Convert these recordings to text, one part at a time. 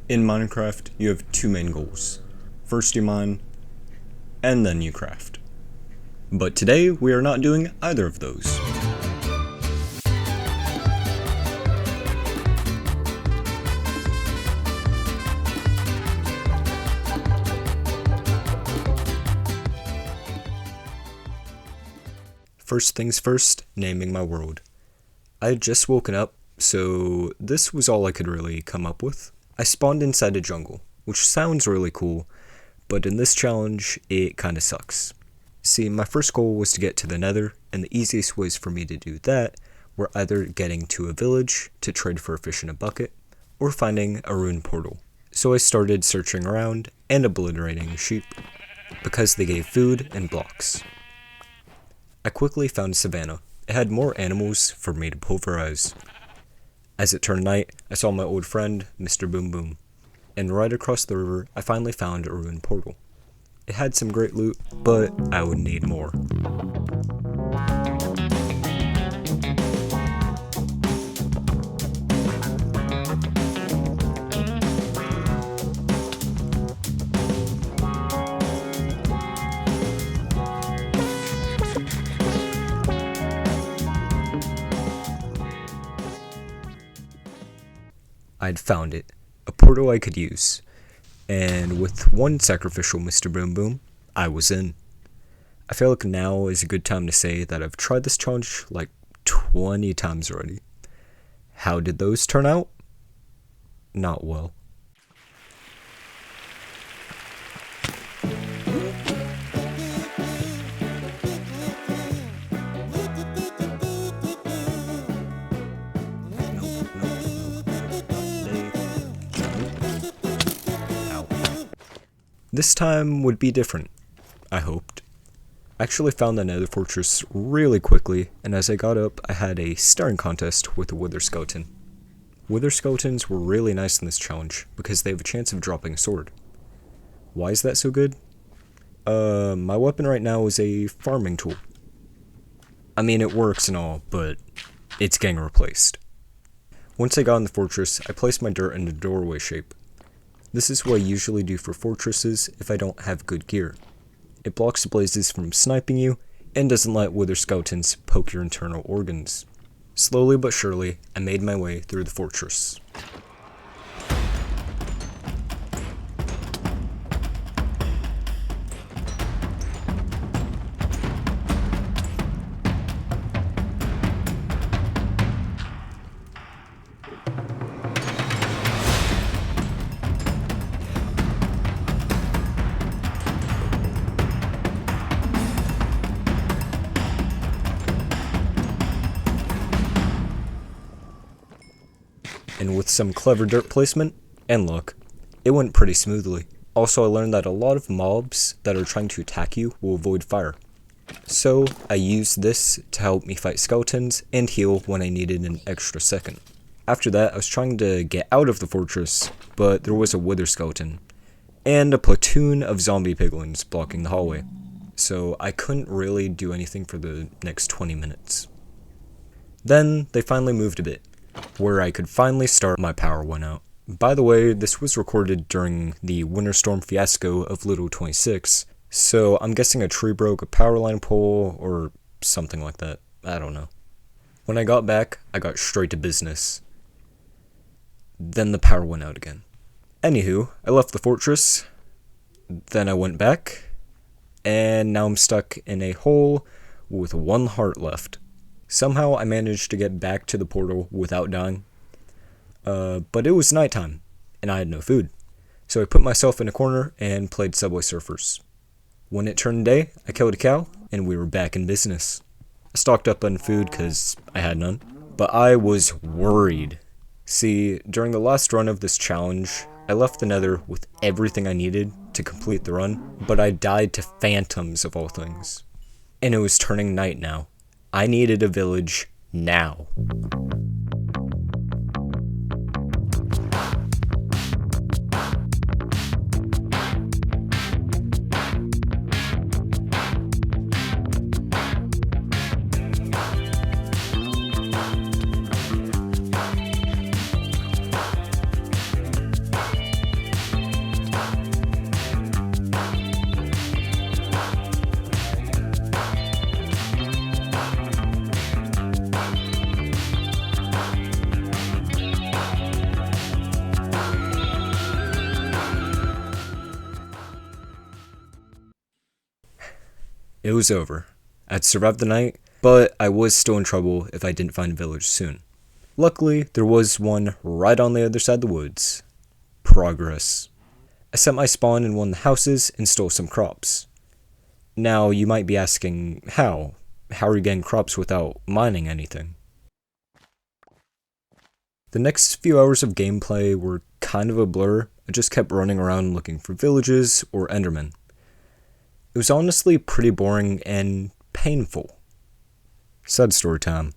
In Minecraft, you have two main goals. First you mine, and then you craft. But today, we are not doing either of those. First things first, naming my world. I had just woken up, so this was all I could really come up with. I spawned inside a jungle, which sounds really cool, but in this challenge, it kinda sucks. See, my first goal was to get to the Nether, and the easiest ways for me to do that were either getting to a village to trade for a fish in a bucket, or finding a rune portal. So I started searching around and obliterating sheep, because they gave food and blocks. I quickly found Savannah. It had more animals for me to pulverize. As it turned night, I saw my old friend, Mr. Boom Boom, and right across the river, I finally found a ruined portal. It had some great loot, but I would need more. I'd found it, a portal I could use, and with one sacrificial Mr. Boom Boom, I was in. I feel like now is a good time to say that I've tried this challenge like 20 times already. How did those turn out? Not well. This time would be different, I hoped. I actually found the Nether Fortress really quickly, and as I got up, I had a staring contest with a Wither Skeleton. Wither Skeletons were really nice in this challenge, because they have a chance of dropping a sword. Why is that so good? My weapon right now is a farming tool. I mean, it works and all, but it's getting replaced. Once I got in the fortress, I placed my dirt in a doorway shape. This is what I usually do for fortresses if I don't have good gear. It blocks the blazes from sniping you, and doesn't let wither skeletons poke your internal organs. Slowly but surely, I made my way through the fortress. And with some clever dirt placement and luck, it went pretty smoothly. Also, I learned that a lot of mobs that are trying to attack you will avoid fire. So, I used this to help me fight skeletons and heal when I needed an extra second. After that, I was trying to get out of the fortress, but there was a wither skeleton, and a platoon of zombie piglins blocking the hallway. So, I couldn't really do anything for the next 20 minutes. Then, they finally moved a bit, where I could finally start. My power went out. By the way, this was recorded during the winter storm fiasco of Ludo 26, so I'm guessing a tree broke a power line pole or something like that. I don't know. When I got back, I got straight to business. Then the power went out again. Anywho, I left the fortress, then I went back, and now I'm stuck in a hole with one heart left. Somehow I managed to get back to the portal without dying, but it was nighttime, and I had no food. So I put myself in a corner and played Subway Surfers. When it turned day, I killed a cow, and we were back in business. I stocked up on food because I had none, but I was worried. See, during the last run of this challenge, I left the Nether with everything I needed to complete the run, but I died to phantoms of all things. And it was turning night now. I needed a village now. It was over. I'd survived the night, but I was still in trouble if I didn't find a village soon. Luckily, there was one right on the other side of the woods. Progress. I set my spawn in one of the houses and stole some crops. Now, you might be asking, how? How are you getting crops without mining anything? The next few hours of gameplay were kind of a blur. I just kept running around looking for villages or endermen. It was honestly pretty boring and painful. Sad story time.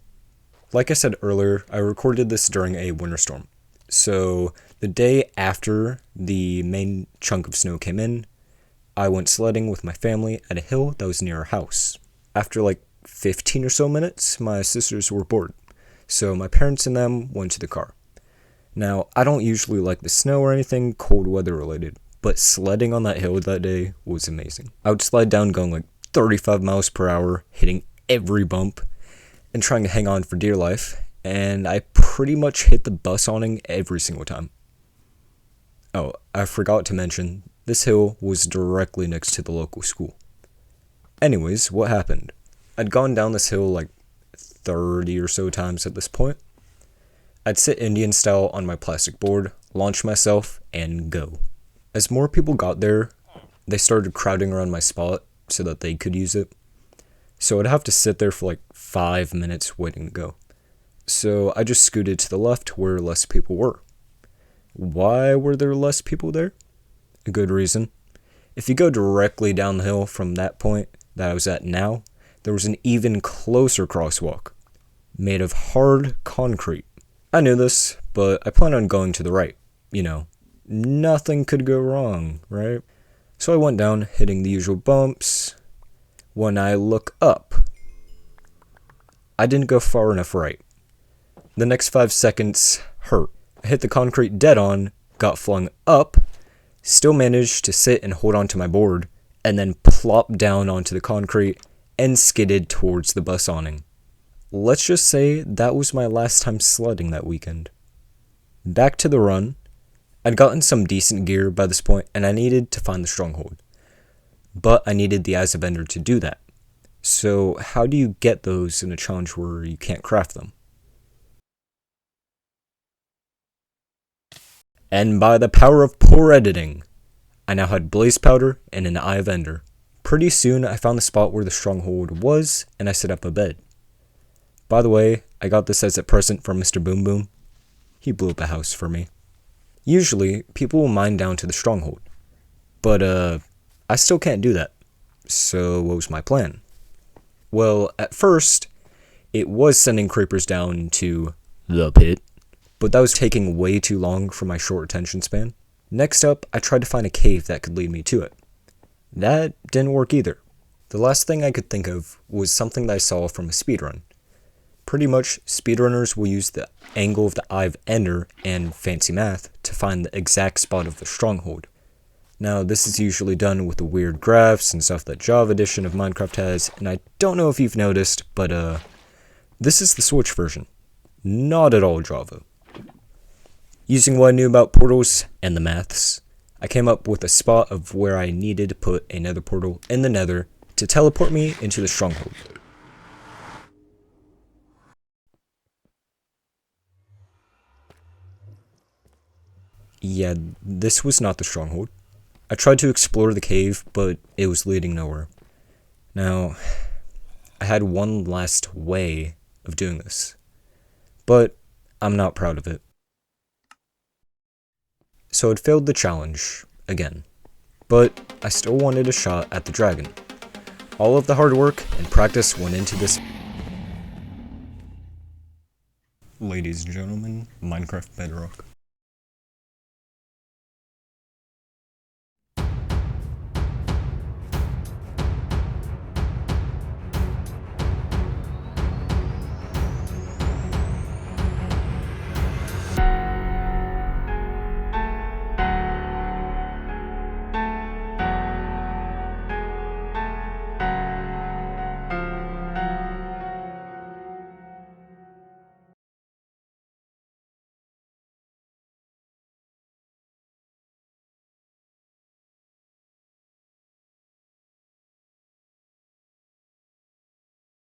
Like I said earlier, I recorded this during a winter storm. So the day after the main chunk of snow came in, I went sledding with my family at a hill that was near our house. After like 15 or so minutes, my sisters were bored. So my parents and them went to the car. Now, I don't usually like the snow or anything cold weather related, but sledding on that hill that day was amazing. I would slide down going like 35 miles per hour, hitting every bump, and trying to hang on for dear life, and I pretty much hit the bus awning every single time. Oh, I forgot to mention, this hill was directly next to the local school. Anyways, what happened? I'd gone down this hill like 30 or so times at this point. I'd sit Indian style on my plastic board, launch myself, and go. As more people got there, they started crowding around my spot so that they could use it. So I'd have to sit there for like 5 minutes waiting to go. So I just scooted to the left where less people were. Why were there less people there? A good reason. If you go directly down the hill from that point that I was at now, there was an even closer crosswalk, made of hard concrete. I knew this, but I planned on going to the right. You know, nothing could go wrong, right? So I went down, hitting the usual bumps. When I look up, I didn't go far enough right. The next 5 seconds hurt. I hit the concrete dead on, got flung up, still managed to sit and hold onto my board, and then plopped down onto the concrete and skidded towards the bus awning. Let's just say that was my last time sledding that weekend. Back to the run. I'd gotten some decent gear by this point, and I needed to find the stronghold. But I needed the Eyes of Ender to do that. So how do you get those in a challenge where you can't craft them? And by the power of poor editing, I now had blaze powder and an Eye of Ender. Pretty soon I found the spot where the stronghold was, and I set up a bed. By the way, I got this as a present from Mr. Boom Boom. He blew up a house for me. Usually, people will mine down to the stronghold. But, I still can't do that. So, what was my plan? Well, at first, it was sending creepers down to the pit, but that was taking way too long for my short attention span. Next up, I tried to find a cave that could lead me to it. That didn't work either. The last thing I could think of was something that I saw from a speedrun. Pretty much, speedrunners will use the angle of the Eye of Ender and fancy math to find the exact spot of the stronghold. Now, this is usually done with the weird graphs and stuff that Java edition of Minecraft has, and I don't know if you've noticed, but this is the Switch version. Not at all Java. Using what I knew about portals and the maths, I came up with a spot of where I needed to put a nether portal in the nether to teleport me into the stronghold. Yeah, this was not the stronghold. I tried to explore the cave, but it was leading nowhere. Now, I had one last way of doing this, but I'm not proud of it. So it failed the challenge, again, but I still wanted a shot at the dragon. All of the hard work and practice went into this. Ladies and gentlemen, Minecraft Bedrock.